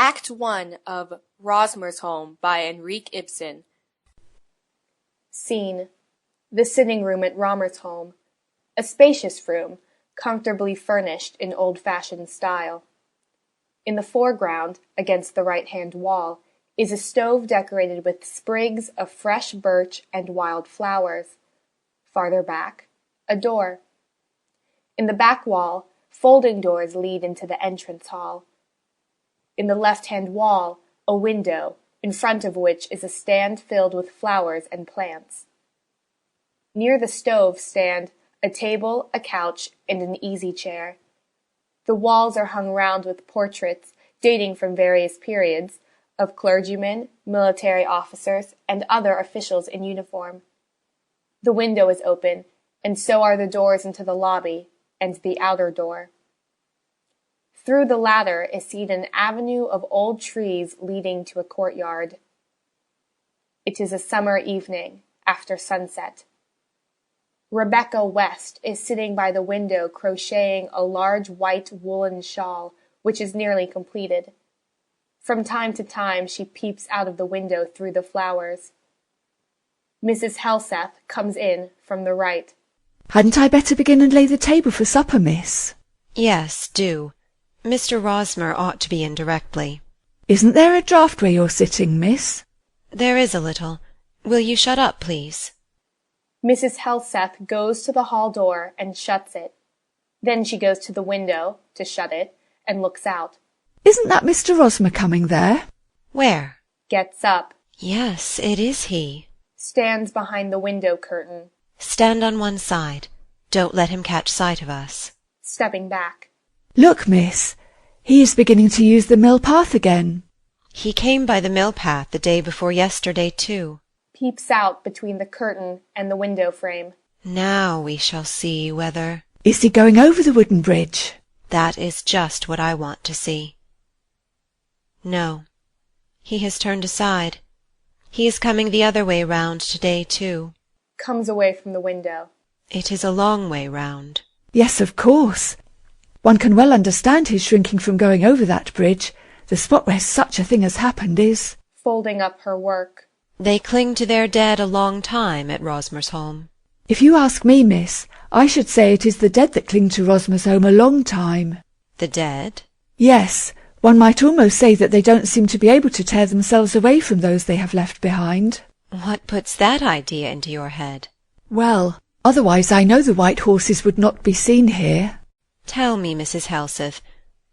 Act 1 of Rosmer's Home by Henrik Ibsen. Scene: the sitting room at Romer's home. A spacious room, comfortably furnished in old-fashioned style. In the foreground, against the right-hand wall, is a stove decorated with sprigs of fresh birch and wild flowers. Farther back, a door. In the back wall, folding doors lead into the entrance hall. In the left-hand wall, a window, in front of which is a stand filled with flowers and plants. Near the stove stand a table, a couch, and an easy chair. The walls are hung round with portraits, dating from various periods, of clergymen, military officers, and other officials in uniform. The window is open, and so are the doors into the lobby, and the outer door. Through the latter is seen an avenue of old trees leading to a courtyard. It is a summer evening, after sunset. Rebecca West is sitting by the window crocheting a large white woolen shawl, which is nearly completed. From time to time she peeps out of the window through the flowers. Mrs. Helseth comes in from the right. "Hadn't I better begin and lay the table for supper, miss?" "Yes, do. Mr. Rosmer ought to be in directly." "Isn't there a draught where you're sitting, miss?" "There is a little. Will you shut up, please?" Mrs. Helseth goes to the hall door and shuts it. Then she goes to the window to shut it and looks out. "Isn't that Mr. Rosmer coming there?" "Where?" Gets up. "Yes, it is he." Stands behind the window curtain. "Stand on one side. Don't let him catch sight of us." Stepping back. "Look, miss, he is beginning to use the mill path again." "He came by the mill path the day before yesterday, too." Peeps out between the curtain and the window frame. "Now we shall see whether—" "Is he going over the wooden bridge?" "That is just what I want to see." "No, he has turned aside. He is coming the other way round today, too." Comes away from the window. "It is a long way round." "Yes, of course. One can well understand his shrinking from going over that bridge. The spot where such a thing has happened is—" Folding up her work. "They cling to their dead a long time at Rosmer's home." "If you ask me, miss, I should say it is the dead that cling to Rosmer's home a long time." "The dead?" "Yes, one might almost say that they don't seem to be able to tear themselves away from those they have left behind." "What puts that idea into your head?" "Well, otherwise I know the white horses would not be seen here." "Tell me, Mrs. Helseth,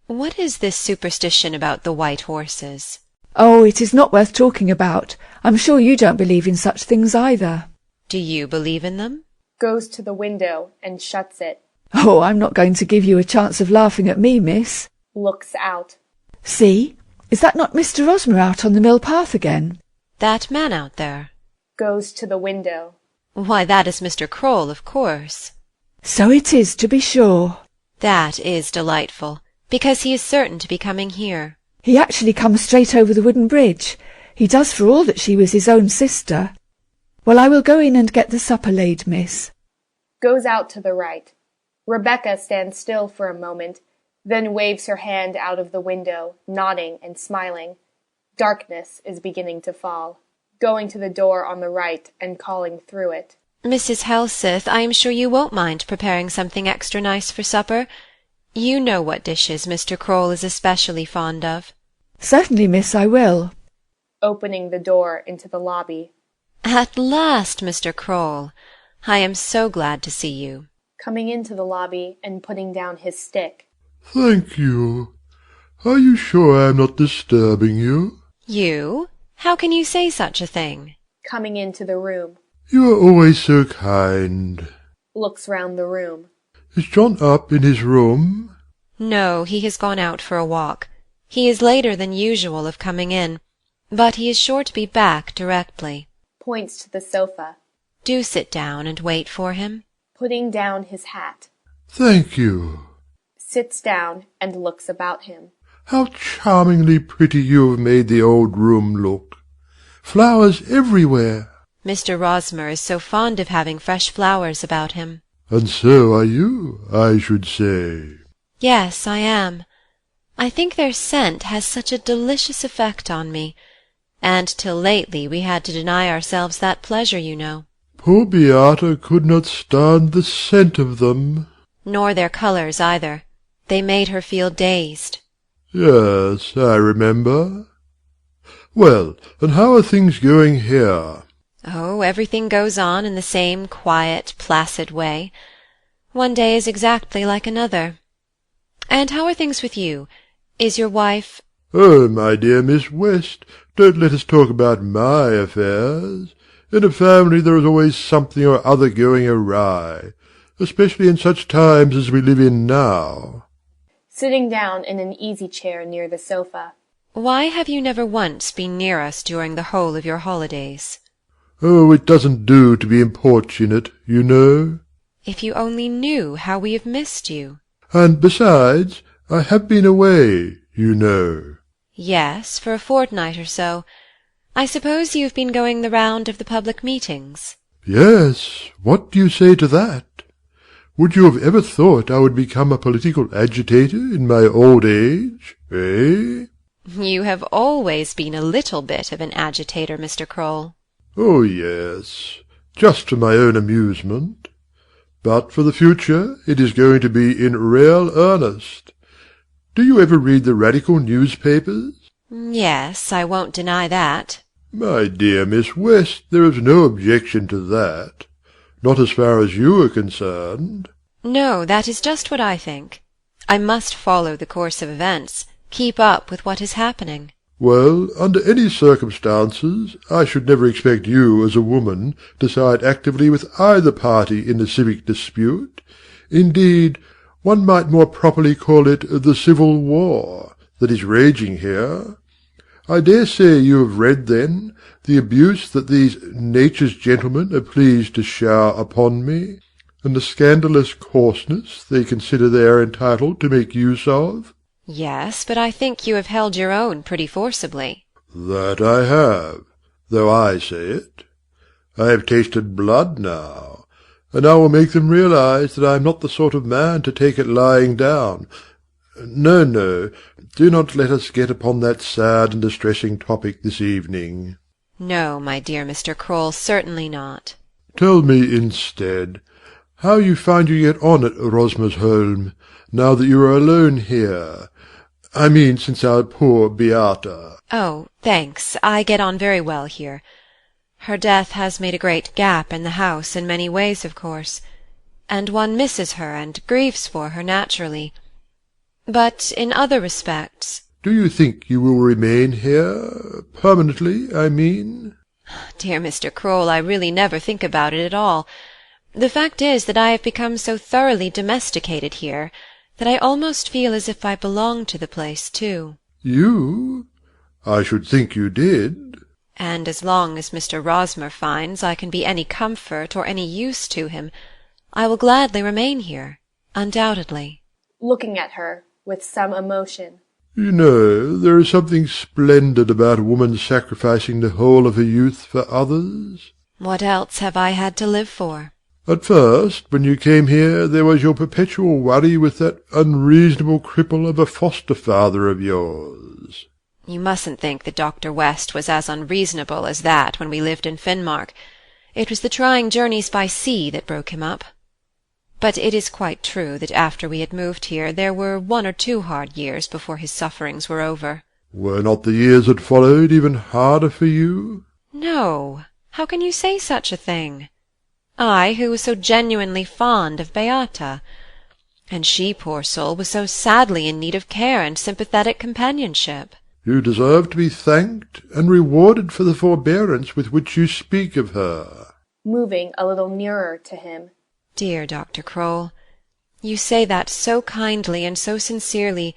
what is this superstition about the white horses?" "Oh, it is not worth talking about. I'm sure you don't believe in such things either." "Do you believe in them?" Goes to the window and shuts it. "Oh, I'm not going to give you a chance of laughing at me, miss." Looks out. "See, is that not Mr. Rosmer out on the mill path again?" "That man out there?" Goes to the window. "Why, that is Mr. Kroll, of course." "So it is, to be sure." "That is delightful, because he is certain to be coming here." "He actually comes straight over the wooden bridge. He does for all that she was his own sister. Well, I will go in and get the supper laid, miss." Goes out to the right. Rebecca stands still for a moment, then waves her hand out of the window, nodding and smiling. Darkness is beginning to fall. Going to the door on the right and calling through it. "Mrs. Helseth, I am sure you won't mind preparing something extra nice for supper. You know what dishes Mr. Kroll is especially fond of." "Certainly, miss, I will." Opening the door into the lobby. "At last, Mr. Kroll. I am so glad to see you." Coming into the lobby and putting down his stick. Thank you. Are you sure I am not disturbing you? "You? How can you say such a thing?" Coming into the room. You are always so kind. Looks round the room. Is John up in his room? "No, he has gone out for a walk. He is later than usual of coming in, but he is sure to be back directly." Points to the sofa. "Do sit down and wait for him." Putting down his hat. Thank you. Sits down and looks about him. How charmingly pretty you have made the old room look. Flowers everywhere. "Mr. Rosmer is so fond of having fresh flowers about him." And so are you, I should say. "Yes, I am. I think their scent has such a delicious effect on me, and till lately we had to deny ourselves that pleasure, you know. Poor Beata could not stand the scent of them. Nor their colours either. They made her feel dazed. Yes, I remember. Well, and how are things going here? Oh, everything goes on in the same quiet, placid way. One day is exactly like another. And how are things with you? Is your wife— Oh, my dear Miss West, don't let us talk about my affairs. In a family there is always something or other going awry, especially in such times as we live in now. Sitting down in an easy-chair near the sofa. Why have you never once been near us during the whole of your holidays? Oh, it doesn't do to be importunate, you know. If you only knew how we have missed you. And besides, I have been away, you know. Yes, for a fortnight or so. I suppose you have been going the round of the public meetings. Yes, what do you say to that? Would you have ever thought I would become a political agitator in my old age, eh? You have always been a little bit of an agitator, Mr. Kroll. Oh, yes, just for my own amusement. But for the future it is going to be in real earnest. Do you ever read the Radical newspapers? Yes, I won't deny that. My dear Miss West, there is no objection to that. Not as far as you are concerned. No, that is just what I think. I must follow the course of events, keep up with what is happening. Well, under any circumstances, I should never expect you, as a woman, to side actively with either party in the civic dispute. Indeed, one might more properly call it the civil war that is raging here. I dare say you have read, then, the abuse that these nature's gentlemen are pleased to shower upon me, and the scandalous coarseness they consider they are entitled to make use of. Yes, but I think you have held your own pretty forcibly. That I have, though I say it. I have tasted blood now, and I will make them realize that I am not the sort of man to take it lying down. No, no, do not let us get upon that sad and distressing topic this evening. No, my dear Mr. Kroll, certainly not. Tell me instead, how you find you get on at Rosmersholm, now that you are alone here. I mean, since our poor Beata. Oh, thanks, I get on very well here. Her death has made a great gap in the house in many ways, of course, and one misses her and grieves for her naturally. But in other respects— Do you think you will remain here, permanently, I mean? Dear Mr. Kroll, I really never think about it at all. The fact is that I have become so thoroughly domesticated here that I almost feel as if I belonged to the place too. You? I should think you did. And as long as Mr. Rosmer finds I can be any comfort or any use to him, I will gladly remain here, undoubtedly. Looking at her with some emotion. You know, there is something splendid about a woman sacrificing the whole of her youth for others. What else have I had to live for? At first, when you came here, there was your perpetual worry with that unreasonable cripple of a foster-father of yours. You mustn't think that Dr. West was as unreasonable as that when we lived in Finnmark. It was the trying journeys by sea that broke him up. But it is quite true that after we had moved here there were 1 or 2 hard years before his sufferings were over. Were not the years that followed even harder for you? No, how can you say such a thing? I, who was so genuinely fond of Beata, and she, poor soul, was so sadly in need of care and sympathetic companionship. You deserve to be thanked and rewarded for the forbearance with which you speak of her. Moving a little nearer to him. Dear Dr. Kroll, you say that so kindly and so sincerely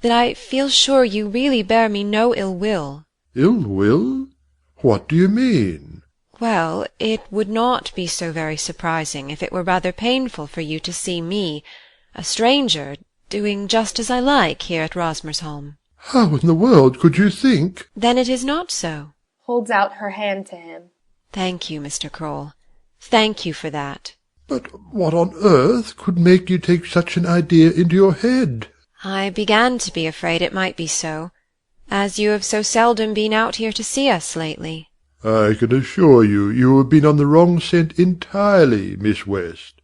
that I feel sure you really bear me no ill will. Ill will? What do you mean? Well, it would not be so very surprising if it were rather painful for you to see me, a stranger, doing just as I like here at Rosmersholm. How in the world could you think? Then it is not so. Holds out her hand to him. Thank you, Mr. Kroll. Thank you for that. But what on earth could make you take such an idea into your head? I began to be afraid it might be so, as you have so seldom been out here to see us lately. I can assure you, you have been on the wrong scent entirely, Miss West.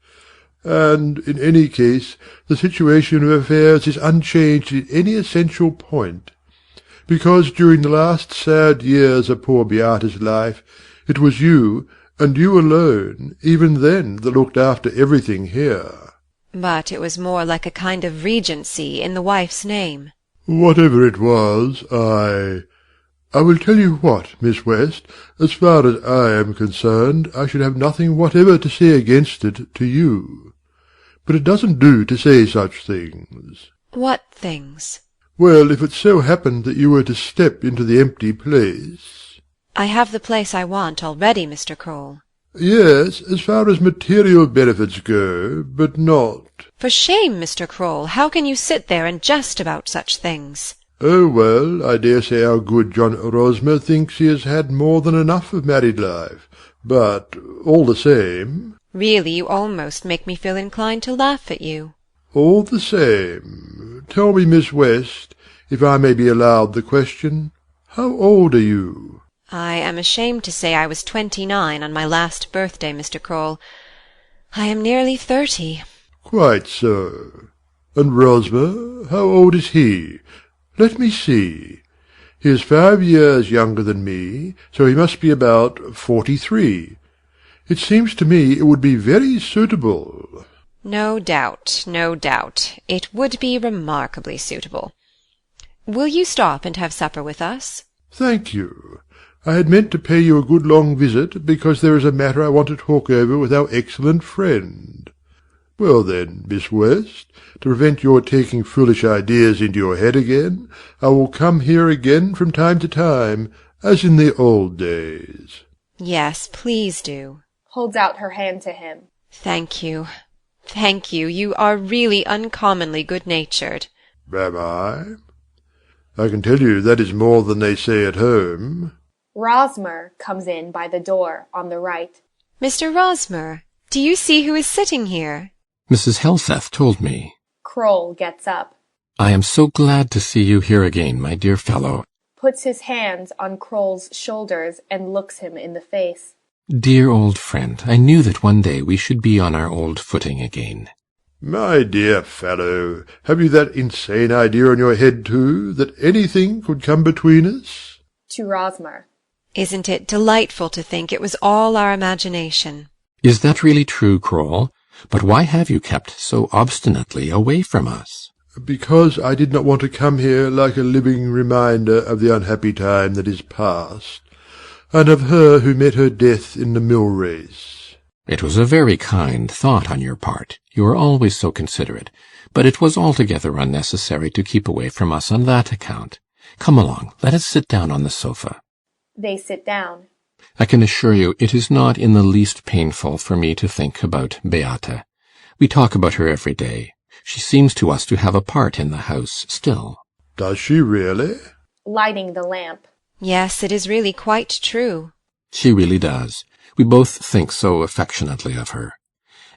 And, in any case, the situation of affairs is unchanged in any essential point. Because during the last sad years of poor Beata's life, it was you, and you alone, even then, that looked after everything here. But it was more like a kind of regency in the wife's name. Whatever it was, I will tell you what, Miss West, as far as I am concerned, I should have nothing whatever to say against it to you. But it doesn't do to say such things. What things? Well, if it so happened that you were to step into the empty place— I have the place I want already, Mr. Kroll. Yes, as far as material benefits go, but not— For shame, Mr. Kroll, how can you sit there and jest about such things? Oh, well, I dare say our good John Rosmer thinks he has had more than enough of married life, but, all the same— Really, you almost make me feel inclined to laugh at you. All the same, tell me, Miss West, if I may be allowed the question, how old are you? I am ashamed to say I was 29 on my last birthday, Mr. Kroll. I am nearly 30. Quite so. And Rosmer, how old is he? Let me see. He is 5 years younger than me, so he must be about 43. It seems to me it would be very suitable. No doubt, no doubt. It would be remarkably suitable. Will you stop and have supper with us? Thank you. I had meant to pay you a good long visit, because there is a matter I want to talk over with our excellent friend. Well then, Miss West, to prevent your taking foolish ideas into your head again, I will come here again from time to time, as in the old days. Yes, please do. Holds out her hand to him. Thank you. Thank you. You are really uncommonly good-natured. Am I? I can tell you that is more than they say at home. Rosmer comes in by the door on the right. Mr. Rosmer, do you see who is sitting here? Mrs. Helseth told me. Kroll gets up, I am so glad to see you here again, my dear fellow. puts his hands on Kroll's shoulders and looks him in the face. Dear old friend, I knew that one day we should be on our old footing again. My dear fellow, have you that insane idea in your head too, that anything could come between us? To Rosmer. Isn't it delightful to think it was all our imagination? Is that really true, Kroll? But why have you kept so obstinately away from us? Because I did not want to come here like a living reminder of the unhappy time that is past, and of her who met her death in the mill race. It was a very kind thought on your part. You are always so considerate. But it was altogether unnecessary to keep away from us on that account. Come along, let us sit down on the sofa. They sit down. I can assure you it is not in the least painful for me to think about Beata. We talk about her every day. She seems to us to have a part in the house still. Does she really? Lighting the lamp. Yes, it is really quite true. She really does. We both think so affectionately of her.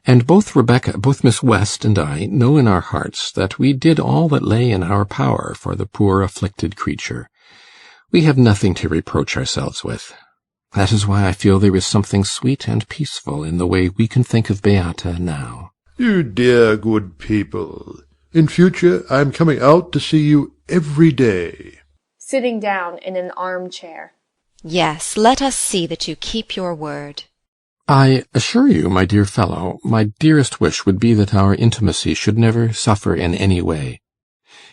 And both Rebecca, both Miss West and I, know in our hearts that we did all that lay in our power for the poor afflicted creature. We have nothing to reproach ourselves with. That is why I feel there is something sweet and peaceful in the way we can think of Beata now. You dear good people. In future I am coming out to see you every day. Sitting down in an armchair. Yes, let us see that you keep your word. I assure you, my dear fellow, my dearest wish would be that our intimacy should never suffer in any way.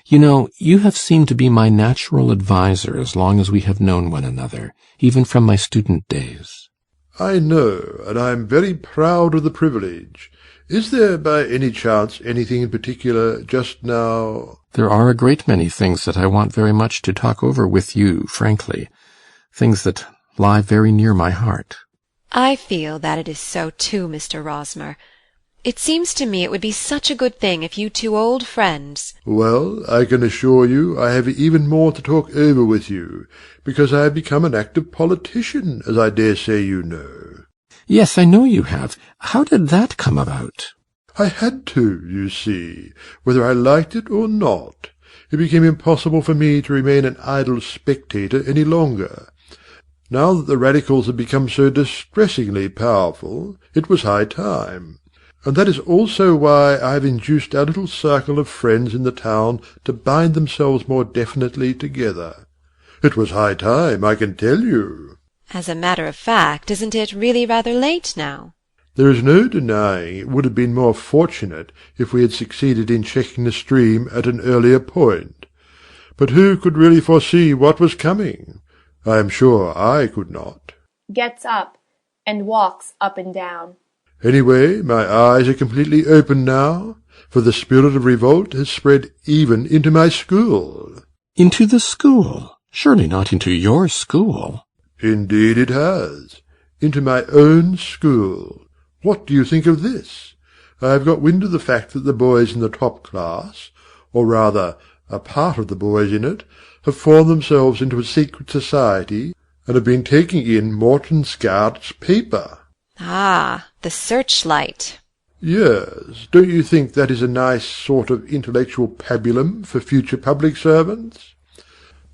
You know, you have seemed to be my natural adviser as long as we have known one another, even from my student days. I know, and I am very proud of the privilege. Is there by any chance anything in particular just now? There are a great many things that I want very much to talk over with you, frankly. Things that lie very near my heart. I feel that it is so too, Mr. Rosmer. It seems to me it would be such a good thing if you two old friends— Well, I can assure you I have even more to talk over with you, because I have become an active politician, as I dare say you know. Yes, I know you have. How did that come about? I had to, you see, whether I liked it or not. It became impossible for me to remain an idle spectator any longer. Now that the Radicals had become so distressingly powerful, it was high time. And that is also why I have induced our little circle of friends in the town to bind themselves more definitely together. It was high time, I can tell you. As a matter of fact, isn't it really rather late now? There is no denying it would have been more fortunate if we had succeeded in checking the stream at an earlier point. But who could really foresee what was coming? I am sure I could not. Gets up and walks up and down. Anyway, my eyes are completely open now, for the spirit of revolt has spread even into my school. Into the school? Surely not into your school. Indeed it has. Into my own school. What do you think of this? I have got wind of the fact that the boys in the top class, or rather a part of the boys in it, have formed themselves into a secret society, and have been taking in Morton Scout's paper. Ah, the Searchlight. Yes, don't you think that is a nice sort of intellectual pabulum for future public servants?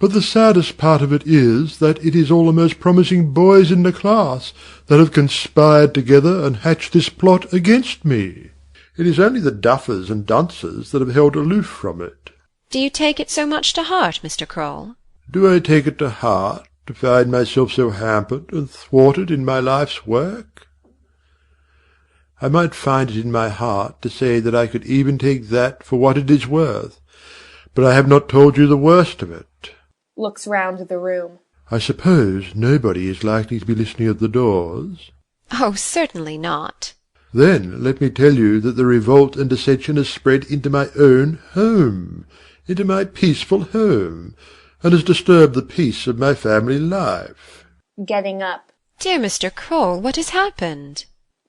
But the saddest part of it is that it is all the most promising boys in the class that have conspired together and hatched this plot against me. It is only the duffers and dunces that have held aloof from it. Do you take it so much to heart, Mr. Kroll? Do I take it to heart, to find myself so hampered and thwarted in my life's work? I might find it in my heart to say that I could even take that for what it is worth, but I have not told you the worst of it. Looks round the room. I suppose nobody is likely to be listening at the doors? Oh, certainly not. Then let me tell you that the revolt and dissension has spread into my own home, into my peaceful home, and has disturbed the peace of my family life. Getting up. Dear Mr. Kroll, what has happened?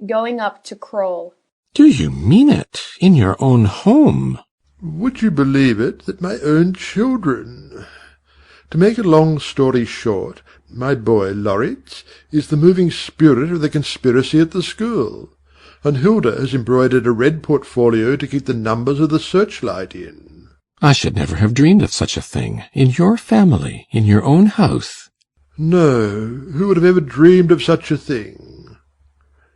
Going up to Kroll. Do you mean it? In your own home? Would you believe it, that my own children... To make a long story short, my boy Lauritz is the moving spirit of the conspiracy at the school, and Hilda has embroidered a red portfolio to keep the numbers of the Searchlight in. I should never have dreamed of such a thing. In your family, in your own house. No, who would have ever dreamed of such a thing?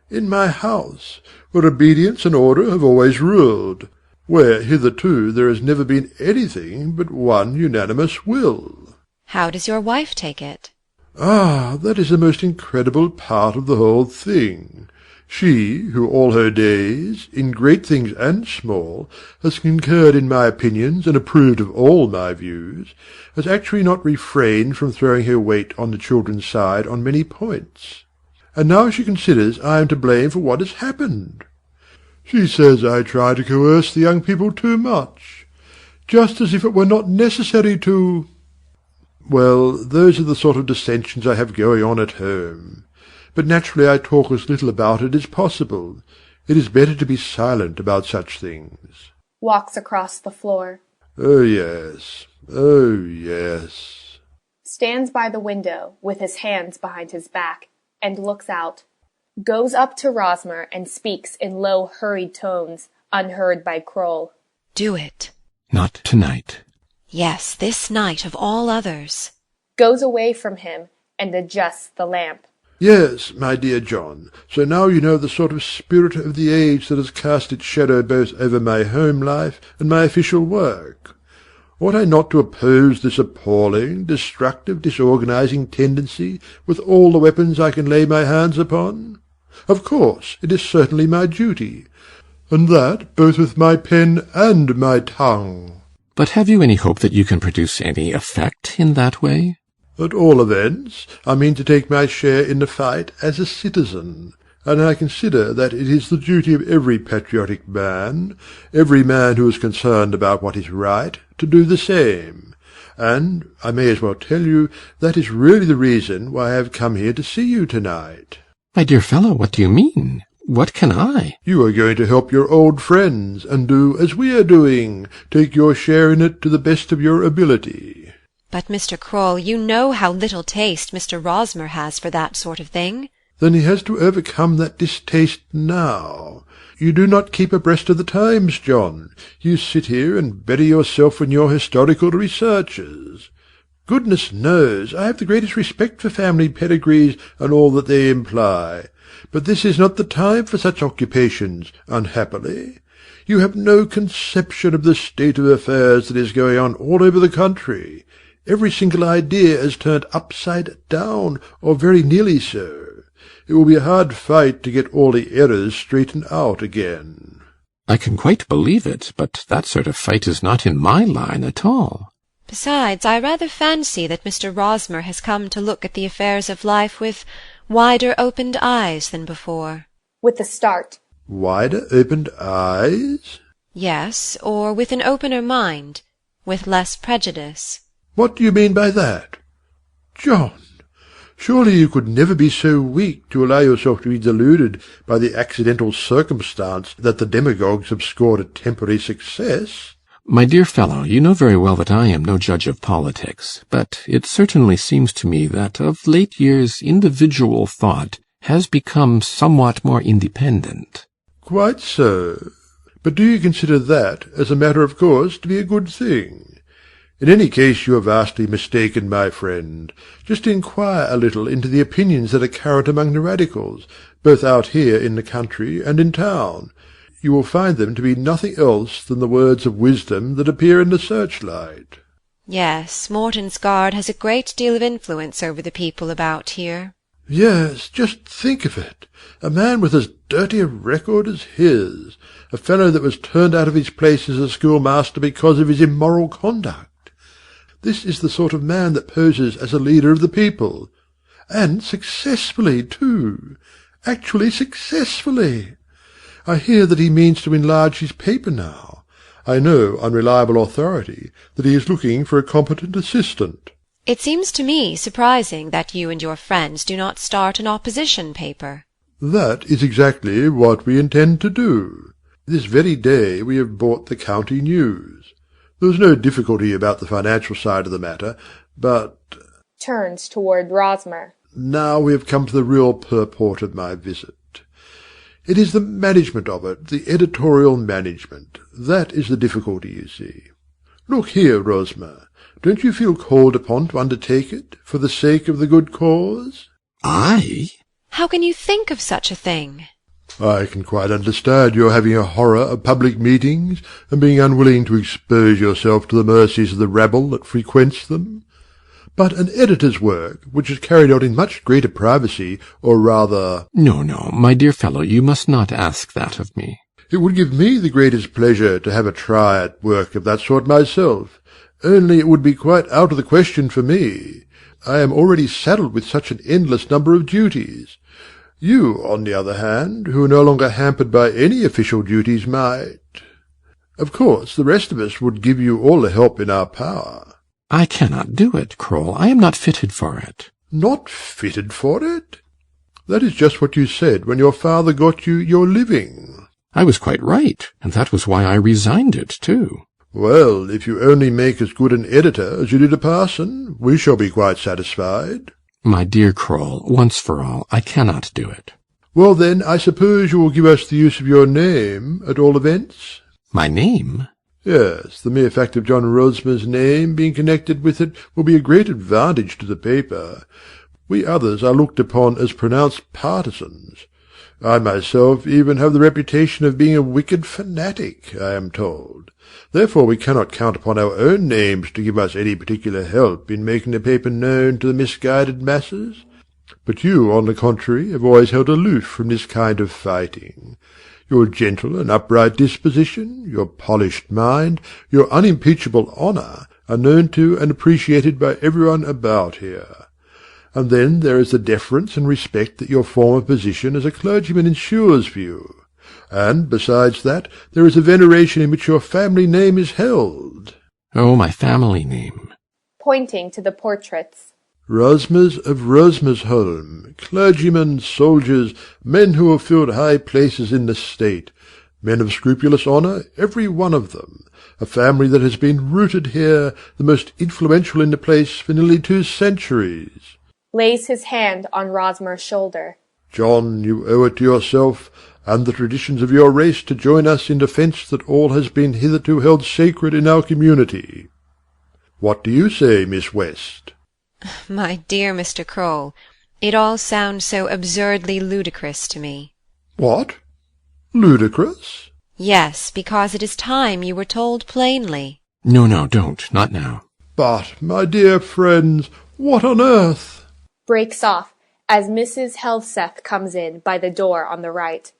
In my house, where obedience and order have always ruled, where hitherto there has never been anything but one unanimous will. How does your wife take it? Ah, that is the most incredible part of the whole thing. She, who all her days, in great things and small, has concurred in my opinions and approved of all my views, has actually not refrained from throwing her weight on the children's side on many points. And now she considers I am to blame for what has happened. She says I try to coerce the young people too much, just as if it were not necessary to... Well, those are the sort of dissensions I have going on at home. But naturally I talk as little about it as possible. It is better to be silent about such things. Walks across the floor. Oh, yes. Oh, yes. Stands by the window, with his hands behind his back, and looks out. Goes up to Rosmer and speaks in low, hurried tones, unheard by Kroll. Do it. Not tonight. Yes, this night of all others. Goes away from him and adjusts the lamp. Yes, my dear John, so now you know the sort of spirit of the age that has cast its shadow both over my home life and my official work. Ought I not to oppose this appalling, destructive, disorganizing tendency with all the weapons I can lay my hands upon? Of course, it is certainly my duty, and that both with my pen and my tongue. But have you any hope that you can produce any effect in that way? At all events, I mean to take my share in the fight as a citizen, and I consider that it is the duty of every patriotic man, every man who is concerned about what is right, to do the same. And I may as well tell you that is really the reason why I have come here to see you tonight. My dear fellow, what do you mean? What can I? You are going to help your old friends, and do as we are doing, take your share in it to the best of your ability. But, Mr. Kroll, you know how little taste Mr. Rosmer has for that sort of thing. Then he has to overcome that distaste now. You do not keep abreast of the times, John. You sit here and bury yourself in your historical researches. Goodness knows, I have the greatest respect for family pedigrees and all that they imply. But this is not the time for such occupations, unhappily. You have no conception of the state of affairs that is going on all over the country. Every single idea is turned upside down, or very nearly so. It will be a hard fight to get all the errors straightened out again. I can quite believe it, but that sort of fight is not in my line at all. Besides, I rather fancy that Mr. Rosmer has come to look at the affairs of life with wider-opened eyes than before. With a start. Wider-opened eyes? Yes, or with an opener mind, with less prejudice. What do you mean by that? John, surely you could never be so weak to allow yourself to be deluded by the accidental circumstance that the demagogues have scored a temporary success? My dear fellow, you know very well that I am no judge of politics, but it certainly seems to me that of late years individual thought has become somewhat more independent. Quite so. But do you consider that, as a matter of course, to be a good thing? In any case, you are vastly mistaken, my friend. Just inquire a little into the opinions that are current among the radicals, both out here in the country and in town. You will find them to be nothing else than the words of wisdom that appear in the Searchlight. Yes, Morton's Guard has a great deal of influence over the people about here. Yes, just think of it. A man with as dirty a record as his. A fellow that was turned out of his place as a schoolmaster because of his immoral conduct. This is the sort of man that poses as a leader of the people. And successfully, too. Actually successfully. I hear that he means to enlarge his paper now. I know, on reliable authority, that he is looking for a competent assistant. It seems to me surprising that you and your friends do not start an opposition paper. That is exactly what we intend to do. This very day we have bought the County News. There was no difficulty about the financial side of the matter, but— Turns toward Rosmer. Now we have come to the real purport of my visit. It is the management of it, the editorial management. That is the difficulty, you see. Look here, Rosmer, don't you feel called upon to undertake it, for the sake of the good cause? I? How can you think of such a thing? I can quite understand your having a horror of public meetings, and being unwilling to expose yourself to the mercies of the rabble that frequents them. But an editor's work, which is carried out in much greater privacy, or rather— No, my dear fellow, you must not ask that of me. It would give me the greatest pleasure to have a try at work of that sort myself, only it would be quite out of the question for me. I am already saddled with such an endless number of duties. You, on the other hand, who are no longer hampered by any official duties, might— Of course, the rest of us would give you all the help in our power. I cannot do it, Kroll. I am not fitted for it. Not fitted for it? That is just what you said when your father got you your living. I was quite right, and that was why I resigned it, too. Well, if you only make as good an editor as you did a parson, we shall be quite satisfied. My dear Kroll, once for all, I cannot do it. Well, then, I suppose you will give us the use of your name, at all events? My name? Yes, the mere fact of John Rosmer's name being connected with it will be a great advantage to the paper. We others are looked upon as pronounced partisans. I myself even have the reputation of being a wicked fanatic, I am told. Therefore we cannot count upon our own names to give us any particular help in making the paper known to the misguided masses. But you, on the contrary, have always held aloof from this kind of fighting. Your gentle and upright disposition, your polished mind, your unimpeachable honour are known to and appreciated by everyone about here. And then there is the deference and respect that your former position as a clergyman ensures for you. And, besides that, there is a veneration in which your family name is held. Oh, my family name. Pointing to the portraits. Rosmers of Rosmersholm, clergymen, soldiers, men who have filled high places in the state, men of scrupulous honour, every one of them, a family that has been rooted here, the most influential in the place for nearly 2 centuries. Lays his hand on Rosmer's shoulder. John, you owe it to yourself and the traditions of your race to join us in defence that all has been hitherto held sacred in our community. What do you say, Miss West? My dear Mr. Kroll, it all sounds so absurdly ludicrous to me. What? Ludicrous? Yes, because it is time you were told plainly. No, no, don't. Not now. But, my dear friends, what on earth? Breaks off as Mrs. Helseth comes in by the door on the right.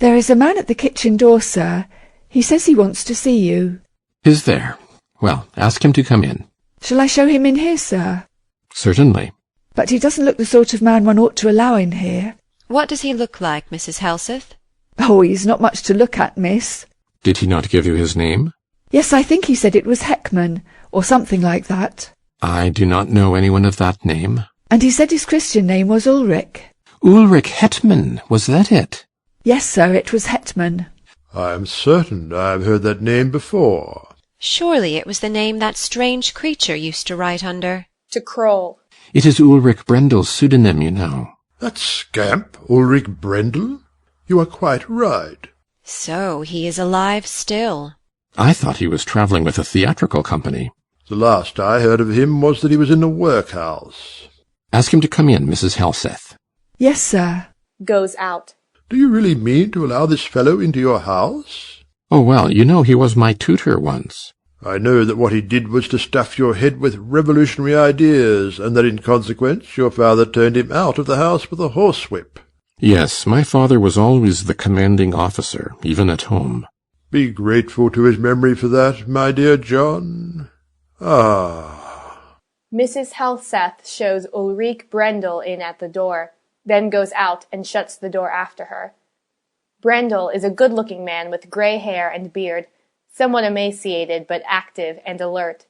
There is a man at the kitchen door, sir. He says he wants to see you. Is there? Well, ask him to come in. Shall I show him in here, sir? Certainly. But he doesn't look the sort of man one ought to allow in here. What does he look like, Mrs. Helseth? Oh, he's not much to look at, miss. Did he not give you his name? Yes, I think he said it was Heckman, or something like that. I do not know anyone of that name. And he said his Christian name was Ulrich. Ulrich Hetman, was that it? Yes, sir, it was Hetman. I am certain I have heard that name before. Surely it was the name that strange creature used to write under. To Kroll. It is Ulrich Brendel's pseudonym, you know. That scamp, Ulrich Brendel? You are quite right. So he is alive still. I thought he was travelling with a theatrical company. The last I heard of him was that he was in the workhouse. Ask him to come in, Mrs. Helseth. Yes, sir. Goes out. Do you really mean to allow this fellow into your house? Oh, well, you know he was my tutor once. I know that what he did was to stuff your head with revolutionary ideas, and that in consequence your father turned him out of the house with a horsewhip. Yes, my father was always the commanding officer, even at home. Be grateful to his memory for that, my dear John. Ah. Mrs. Helseth shows Ulrich Brendel in at the door, then goes out and shuts the door after her. Brendel is a good-looking man with grey hair and beard, somewhat emaciated but active and alert.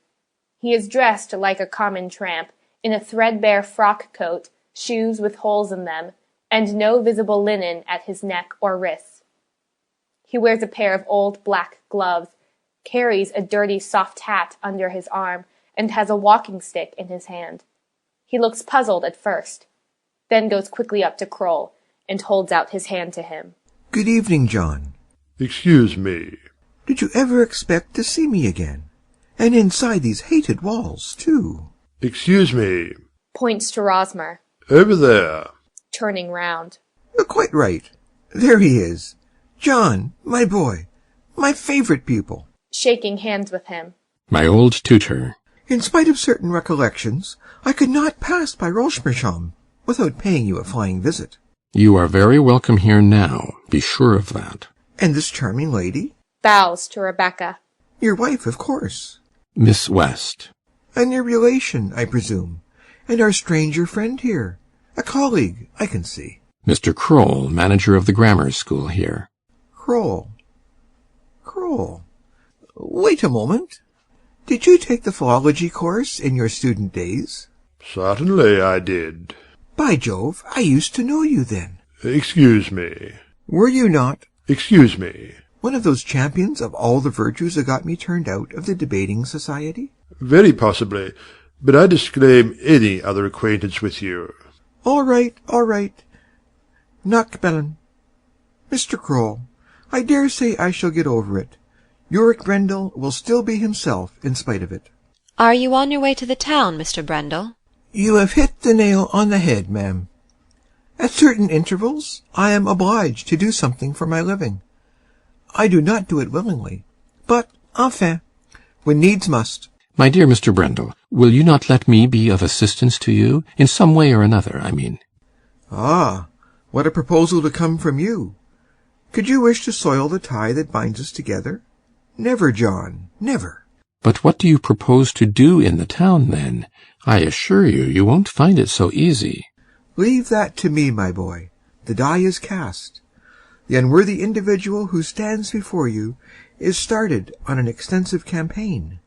He is dressed like a common tramp, in a threadbare frock coat, shoes with holes in them, and no visible linen at his neck or wrists. He wears a pair of old black gloves, carries a dirty soft hat under his arm, and has a walking stick in his hand. He looks puzzled at first, then goes quickly up to Kroll, and holds out his hand to him. Good evening, John. Excuse me. Did you ever expect to see me again? And inside these hated walls, too. Excuse me. Points to Rosmer, Over there. turning round. Quite right. There he is. John, my boy, my favorite pupil. Shaking hands with him. My old tutor. In spite of certain recollections, I could not pass by Rochmersham without paying you a flying visit. You are very welcome here now, be sure of that. And this charming lady? Bows to Rebecca. Your wife, of course. Miss West. A near relation, I presume. And our stranger friend here. A colleague, I can see. Mr. Kroll, manager of the grammar school here. Kroll. Wait a moment. Did you take the philology course in your student days? Certainly I did. By Jove, I used to know you then. Excuse me. Were you not Excuse me. one of those champions of all the virtues that got me turned out of the debating society? Very possibly, but I disclaim any other acquaintance with you. All right. Knockbellen. Mr. Kroll, I dare say I shall get over it. Ulrich Brendel will still be himself in spite of it. Are you on your way to the town, Mr. Brendel? You have hit the nail on the head, ma'am. At certain intervals, I am obliged to do something for my living. I do not do it willingly, but, enfin, when needs must. My dear Mr. Brendel, will you not let me be of assistance to you? In some way or another, I mean. Ah, what a proposal to come from you. Could you wish to soil the tie that binds us together? Never, John, never. But what do you propose to do in the town, then? I assure you, you won't find it so easy. Leave that to me, my boy. The die is cast. The unworthy individual who stands before you is started on an extensive campaign,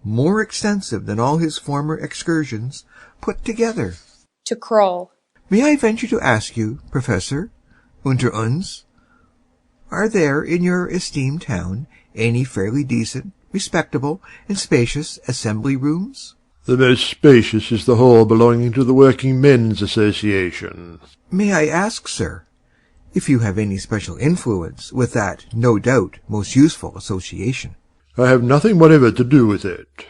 more extensive than all his former excursions put together. To Kroll. May I venture to ask you, Professor, unter uns, are there in your esteemed town any fairly decent, respectable, and spacious assembly rooms? The most spacious is the hall belonging to the Working Men's Association. May I ask, sir, if you have any special influence with that, no doubt, most useful association? I have nothing whatever to do with it.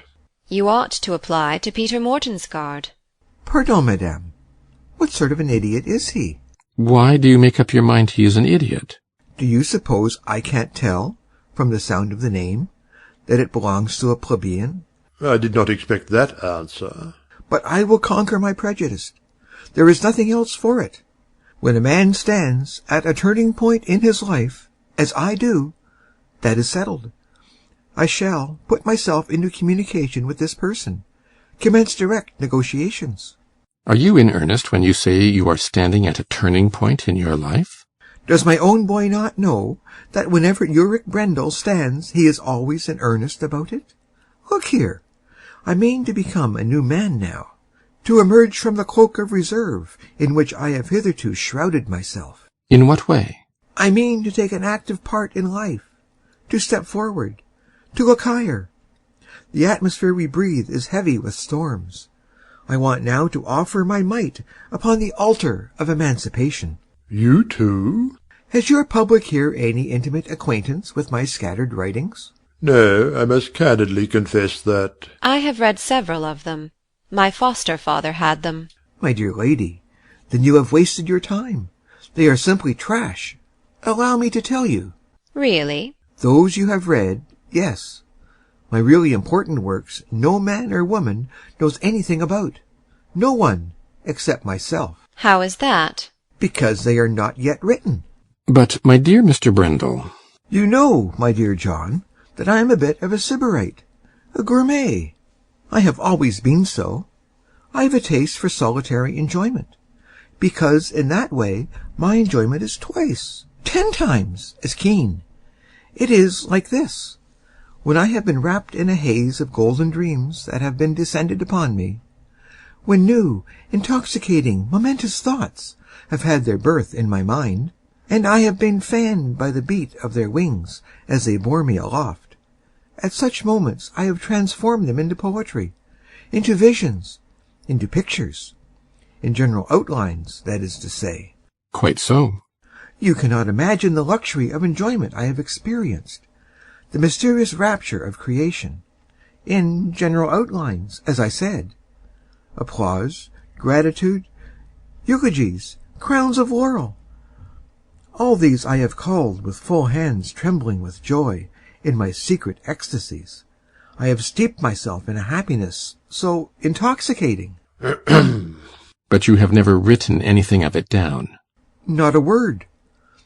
You ought to apply to Peter Mortensgaard. Pardon, madame. What sort of an idiot is he? Why do you make up your mind he is an idiot? Do you suppose I can't tell, from the sound of the name, that it belongs to a plebeian? I did not expect that answer. But I will conquer my prejudice. There is nothing else for it. When a man stands at a turning point in his life, as I do, that is settled. I shall put myself into communication with this person, commence direct negotiations. Are you in earnest when you say you are standing at a turning point in your life? Does my own boy not know that whenever Ulrich Brendel stands he is always in earnest about it? Look here, I mean to become a new man now, to emerge from the cloak of reserve in which I have hitherto shrouded myself. In what way? I mean to take an active part in life, to step forward, to look higher. The atmosphere we breathe is heavy with storms. I want now to offer my might upon the altar of emancipation. You too? Has your public here any intimate acquaintance with my scattered writings? No, I must candidly confess that... I have read several of them. My foster father had them. My dear lady, then you have wasted your time. They are simply trash. Allow me to tell you. Really? Those you have read, yes. My really important works no man or woman knows anything about. No one, except myself. How is that? Because they are not yet written. But, my dear Mr. Brendel... You know, my dear John, that I am a bit of a sybarite, a gourmet. I have always been so. I have a taste for solitary enjoyment, because in that way my enjoyment is twice, 10 times as keen. It is like this. When I have been wrapped in a haze of golden dreams that have been descended upon me, when new, intoxicating, momentous thoughts have had their birth in my mind, and I have been fanned by the beat of their wings as they bore me aloft, at such moments I have transformed them into poetry, into visions, into pictures, in general outlines, that is to say. Quite so. You cannot imagine the luxury of enjoyment I have experienced, the mysterious rapture of creation, in general outlines, as I said. Applause, gratitude, eulogies, crowns of laurel. All these I have culled with full hands trembling with joy in my secret ecstasies. I have steeped myself in a happiness so intoxicating. But you have never written anything of it down. Not a word.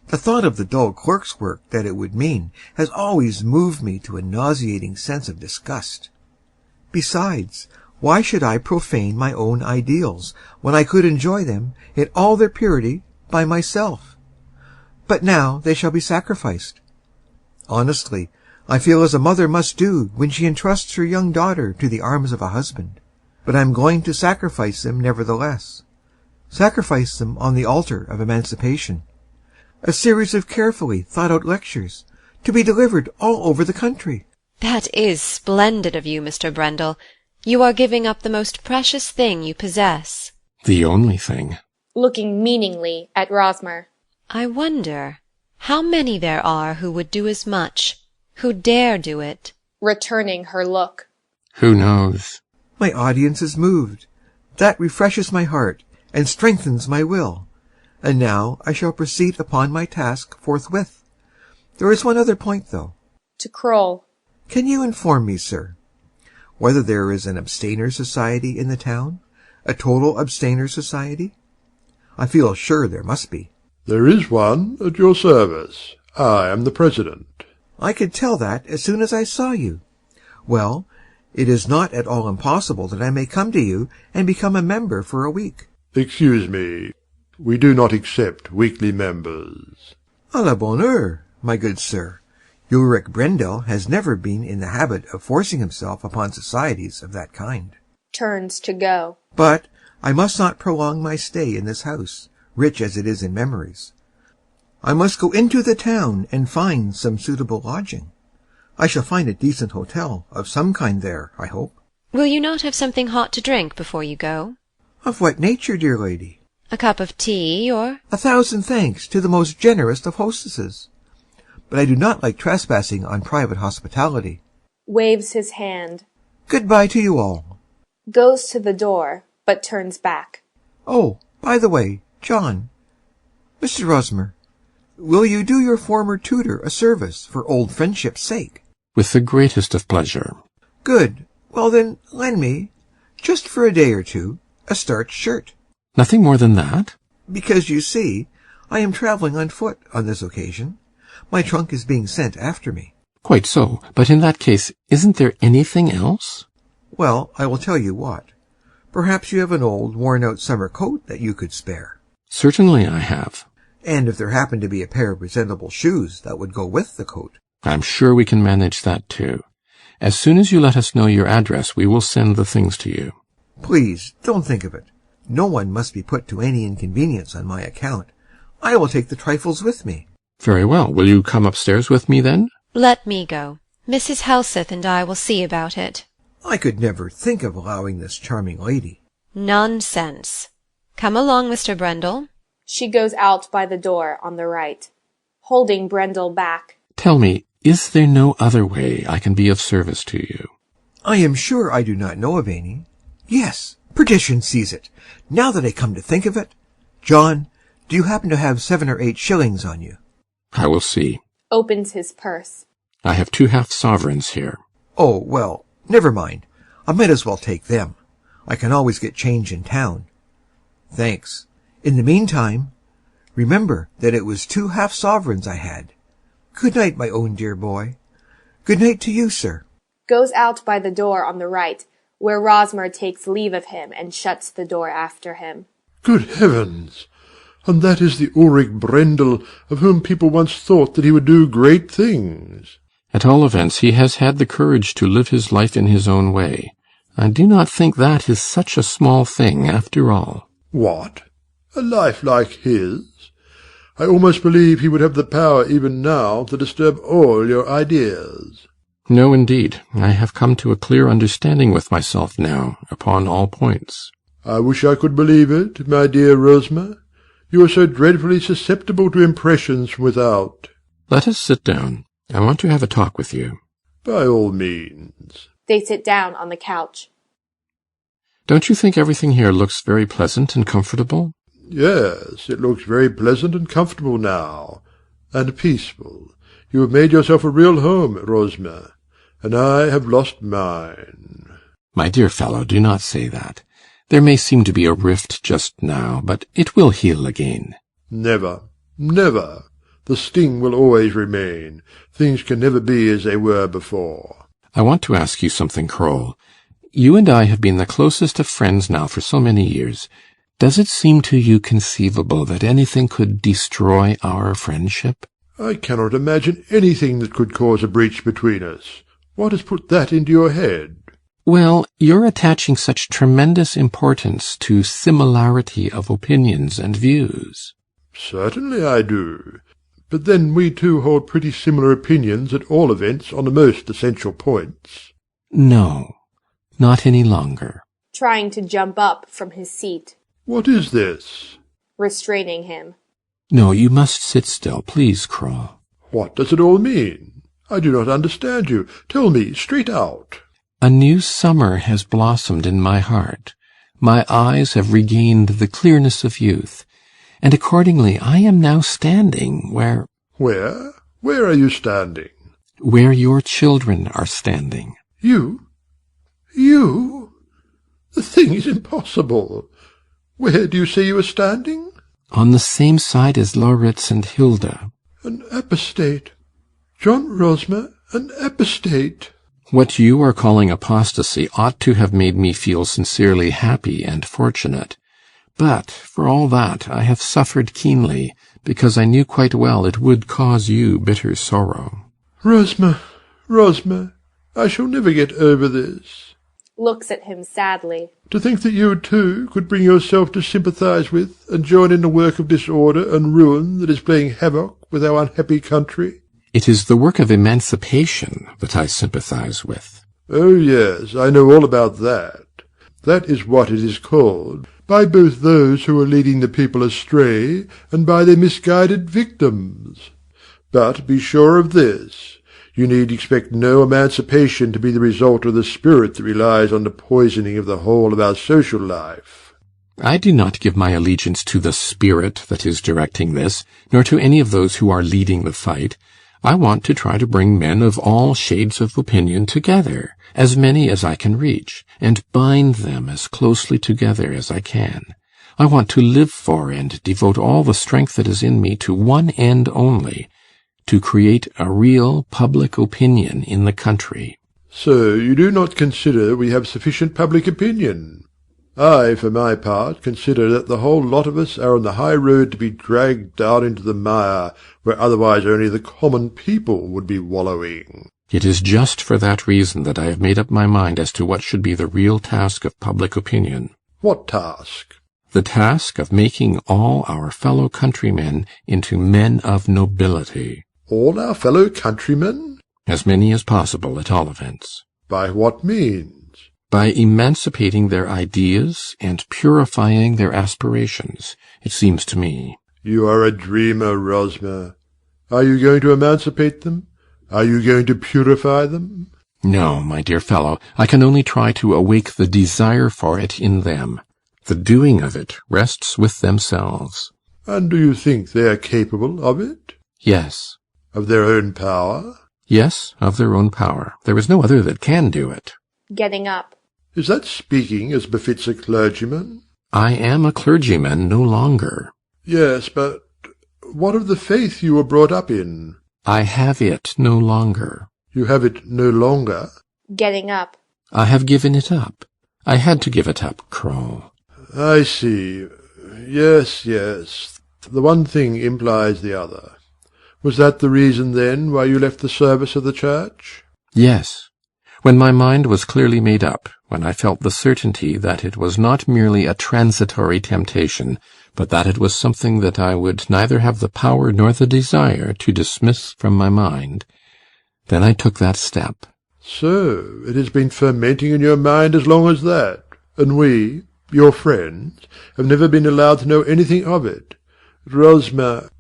The thought of the dull clerk's work that it would mean has always moved me to a nauseating sense of disgust. Besides, why should I profane my own ideals when I could enjoy them in all their purity by myself? But now they shall be sacrificed. Honestly, I feel as a mother must do when she entrusts her young daughter to the arms of a husband. But I am going to sacrifice them nevertheless. Sacrifice them on the altar of emancipation. A series of carefully thought-out lectures, to be delivered all over the country. That is splendid of you, Mr. Brendel. You are giving up the most precious thing you possess. The only thing. Looking meaningly at Rosmer. I wonder how many there are who would do as much, who dare do it. Returning her look. Who knows? My audience is moved. That refreshes my heart and strengthens my will. And now I shall proceed upon my task forthwith. There is one other point, though. To Kroll. Can you inform me, sir, whether there is an abstainer society in the town? A total abstainer society? I feel sure there must be. There is one at your service. I am the president. I could tell that as soon as I saw you. Well, it is not at all impossible that I may come to you and become a member for a week. Excuse me. We do not accept weekly members. À la bonne heure, my good sir. Ulrich Brendel has never been in the habit of forcing himself upon societies of that kind. Turns to go. But I must not prolong my stay in this house, rich as it is in memories. I must go into the town and find some suitable lodging. I shall find a decent hotel of some kind there, I hope. Will you not have something hot to drink before you go? Of what nature, dear lady? A cup of tea, or— 1,000 thanks to the most generous of hostesses. But I do not like trespassing on private hospitality. Waves his hand. Goodbye to you all. Goes to the door, but turns back. Oh, by the way, John, Mr. Rosmer, will you do your former tutor a service for old friendship's sake? With the greatest of pleasure. Good. Well then, lend me, just for a day or two, a starched shirt. Nothing more than that? Because, you see, I am traveling on foot on this occasion. My trunk is being sent after me. Quite so, but in that case, isn't there anything else? Well, I will tell you what. Perhaps you have an old, worn-out summer coat that you could spare. Certainly I have. And if there happened to be a pair of presentable shoes that would go with the coat. I'm sure we can manage that too. As soon as you let us know your address, we will send the things to you. Please, don't think of it. No one must be put to any inconvenience on my account. I will take the trifles with me. Very well. Will you come upstairs with me then? Let me go. Mrs. Helseth and I will see about it. I could never think of allowing this charming lady. Nonsense. Come along, Mr. Brendel. She goes out by the door on the right, holding Brendel back. Tell me, is there no other way I can be of service to you? I am sure I do not know of any. Yes, perdition seize it. Now that I come to think of it. John, do you happen to have 7 or 8 shillings on you? I will see. Opens his purse. I have 2 half-sovereigns here. Oh, well, never mind. I might as well take them. I can always get change in town. Thanks. In the meantime, remember that it was 2 half-sovereigns I had. Good night, my own dear boy. Good night to you, sir. Goes out by the door on the right, where Rosmer takes leave of him and shuts the door after him. Good heavens! And that is the Ulrich Brendel of whom people once thought that he would do great things. At all events, he has had the courage to live his life in his own way. I do not think that is such a small thing, after all. What? A life like his? I almost believe he would have the power even now to disturb all your ideas. No, indeed. I have come to a clear understanding with myself now, upon all points. I wish I could believe it, my dear Rosmer. You are so dreadfully susceptible to impressions from without. Let us sit down. I want to have a talk with you. By all means. They sit down on the couch. Don't you think everything here looks very pleasant and comfortable? Yes, it looks very pleasant and comfortable now, and peaceful. You have made yourself a real home, Rosmer, and I have lost mine. My dear fellow, do not say that. There may seem to be a rift just now, but it will heal again. Never, never. The sting will always remain. Things can never be as they were before. I want to ask you something, Kroll. You and I have been the closest of friends now for so many years. Does it seem to you conceivable that anything could destroy our friendship? I cannot imagine anything that could cause a breach between us. What has put that into your head? Well, you're attaching such tremendous importance to similarity of opinions and views. Certainly I do. But then we two hold pretty similar opinions at all events on the most essential points. No, not any longer. Trying to jump up from his seat. What is this? Restraining him. No, you must sit still, please, Kroll. What does it all mean? I do not understand you. Tell me straight out. A new summer has blossomed in my heart. My eyes have regained the clearness of youth, and accordingly I am now standing where— Where? Where are you standing? Where your children are standing. You? You? The thing is impossible. Where do you say you are standing? On the same side as Lauritz and Hilda. An apostate. John Rosmer, an apostate. What you are calling apostasy ought to have made me feel sincerely happy and fortunate. But, for all that, I have suffered keenly, because I knew quite well it would cause you bitter sorrow. Rosmer, Rosmer, I shall never get over this. Looks at him sadly. To think that you, too, could bring yourself to sympathize with and join in the work of disorder and ruin that is playing havoc with our unhappy country. It is the work of emancipation that I sympathize with. Oh, yes, I know all about that. That is what it is called, by both those who are leading the people astray and by their misguided victims. But be sure of this. You need expect no emancipation to be the result of the spirit that relies on the poisoning of the whole of our social life. I do not give my allegiance to the spirit that is directing this, nor to any of those who are leading the fight. I want to try to bring men of all shades of opinion together, as many as I can reach, and bind them as closely together as I can. I want to live for and devote all the strength that is in me to one end only, to create a real public opinion in the country. So you do not consider we have sufficient public opinion? I, for my part, consider that the whole lot of us are on the high road to be dragged down into the mire, where otherwise only the common people would be wallowing. It is just for that reason that I have made up my mind as to what should be the real task of public opinion. What task? The task of making all our fellow countrymen into men of nobility. All our fellow countrymen? As many as possible, at all events. By what means? By emancipating their ideas and purifying their aspirations, it seems to me. You are a dreamer, Rosmer. Are you going to emancipate them? Are you going to purify them? No, my dear fellow, I can only try to awake the desire for it in them. The doing of it rests with themselves. And do you think they are capable of it? Yes. Of their own power? Yes, of their own power. There is no other that can do it. Getting up. Is that speaking as befits a clergyman? I am a clergyman no longer. Yes, but what of the faith you were brought up in? I have it no longer. You have it no longer? Getting up. I have given it up. I had to give it up, Kroll. I see. Yes, yes. The one thing implies the other. Was that the reason, then, why you left the service of the church? Yes. When my mind was clearly made up, when I felt the certainty that it was not merely a transitory temptation, but that it was something that I would neither have the power nor the desire to dismiss from my mind, then I took that step. So it has been fermenting in your mind as long as that, and we, your friends, have never been allowed to know anything of it. Rosmer,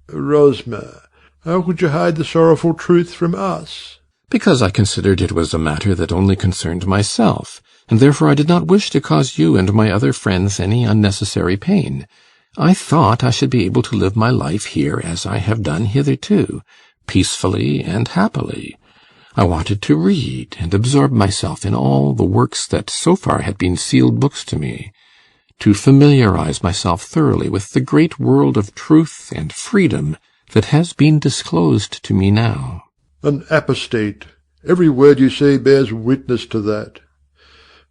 how could you hide the sorrowful truth from us? Because I considered it was a matter that only concerned myself, and therefore I did not wish to cause you and my other friends any unnecessary pain. I thought I should be able to live my life here as I have done hitherto, peacefully and happily. I wanted to read and absorb myself in all the works that so far had been sealed books to me, to familiarize myself thoroughly with the great world of truth and freedom that has been disclosed to me now. An apostate. Every word you say bears witness to that.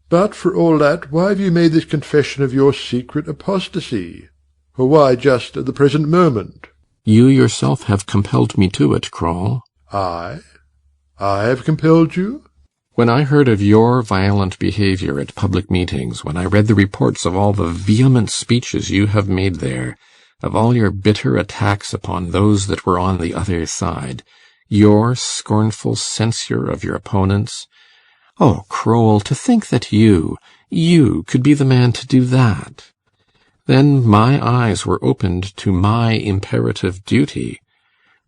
But for all that, why have you made this confession of your secret apostasy? Or why just at the present moment? You yourself have compelled me to it, Kroll. I have compelled you? When I heard of your violent behaviour at public meetings, when I read the reports of all the vehement speeches you have made there, of all your bitter attacks upon those that were on the other side, your scornful censure of your opponents. Oh, Kroll, to think that you could be the man to do that. Then my eyes were opened to my imperative duty.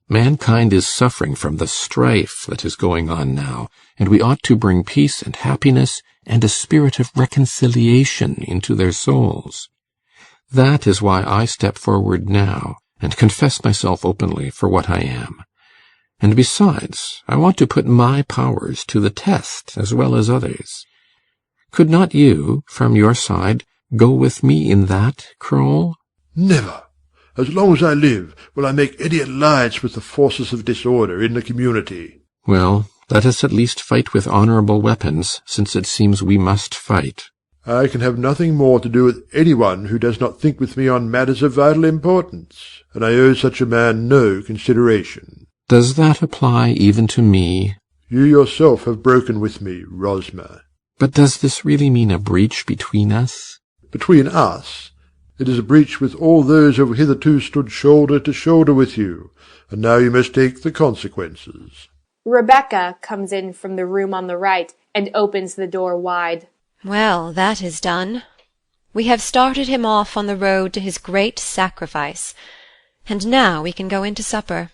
Mankind is suffering from the strife that is going on now, and we ought to bring peace and happiness and a spirit of reconciliation into their souls. That is why I step forward now and confess myself openly for what I am. And besides, I want to put my powers to the test as well as others. Could not you, from your side, go with me in that, Kroll? Never. As long as I live, will I make any alliance with the forces of disorder in the community. Well, let us at least fight with honourable weapons, since it seems we must fight. I can have nothing more to do with anyone who does not think with me on matters of vital importance, and I owe such a man no consideration. Does that apply even to me? You yourself have broken with me, Rosmer. But does this really mean a breach between us? Between us? It is a breach with all those who have hitherto stood shoulder to shoulder with you, and now you must take the consequences. Rebecca comes in from the room on the right and opens the door wide. Well, that is done. We have started him off on the road to his great sacrifice, and now we can go in to supper.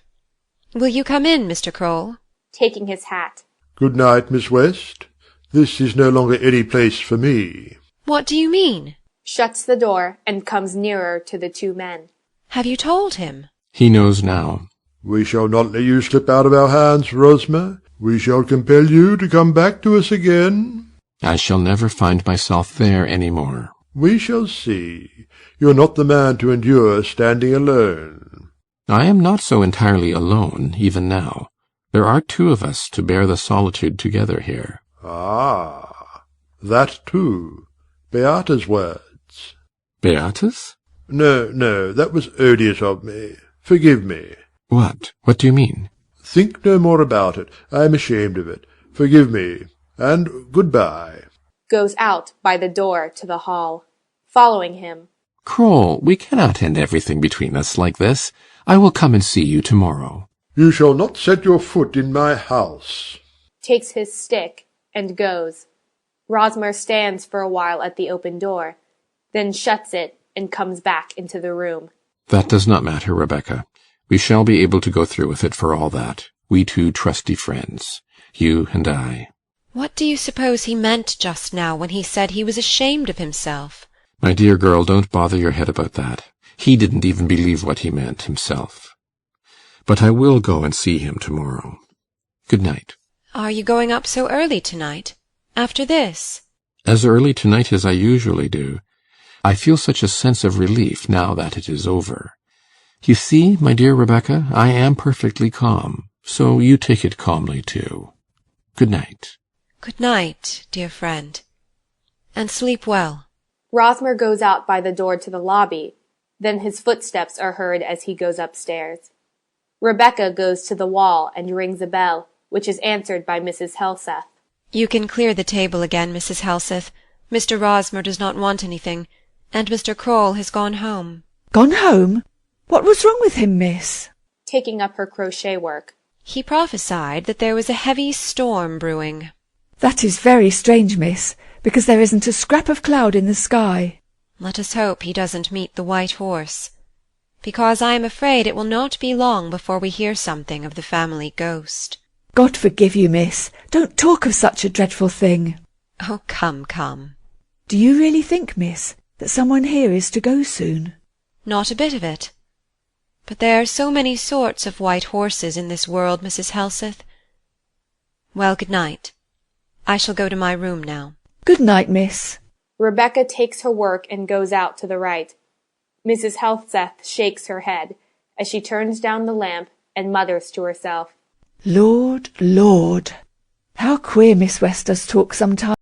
Will you come in, Mr. Kroll? Taking his hat. Good night, Miss West. This is no longer any place for me. What do you mean? Shuts the door and comes nearer to the two men. Have you told him? He knows now. We shall not let you slip out of our hands, Rosmer. We shall compel you to come back to us again. I shall never find myself there any more. We shall see. You're not the man to endure standing alone. I am not so entirely alone, even now. There are two of us to bear the solitude together here. Ah, that too. Beata's words. Beata's? No, that was odious of me. Forgive me. What? What do you mean? Think no more about it. I am ashamed of it. Forgive me, and good-bye. Goes out by the door to the hall. Following him. Kroll, we cannot end everything between us like this. I will come and see you tomorrow. You shall not set your foot in my house. Takes his stick and goes. Rosmer stands for a while at the open door, then shuts it and comes back into the room. That does not matter, Rebecca. We shall be able to go through with it for all that. We two trusty friends, you and I. What do you suppose he meant just now when he said he was ashamed of himself? My dear girl, don't bother your head about that. He didn't even believe what he meant himself. But I will go and see him tomorrow. Good night. Are you going up so early tonight? After this? As early tonight as I usually do. I feel such a sense of relief now that it is over. You see, my dear Rebecca, I am perfectly calm, so you take it calmly too. Good night. Good night, dear friend. And sleep well. Rosmer goes out by the door to the lobby. Then his footsteps are heard as he goes upstairs. Rebecca goes to the wall and rings a bell, which is answered by Mrs. Helseth. You can clear the table again, Mrs. Helseth. Mr. Rosmer does not want anything, and Mr. Kroll has gone home. Gone home? What was wrong with him, miss? Taking up her crochet work. He prophesied that there was a heavy storm brewing. That is very strange, miss, because there isn't a scrap of cloud in the sky. Let us hope he doesn't meet the white horse, because I am afraid it will not be long before we hear something of the family ghost. God forgive you, miss. Don't talk of such a dreadful thing. Oh, come, come. Do you really think, miss, that someone here is to go soon? Not a bit of it. But there are so many sorts of white horses in this world, Mrs. Helseth. Well, good night. I shall go to my room now. Good night, miss. Rebecca takes her work and goes out to the right. Mrs. Helseth shakes her head as she turns down the lamp and mutters to herself, Lord, Lord, how queer Miss West does talk sometimes.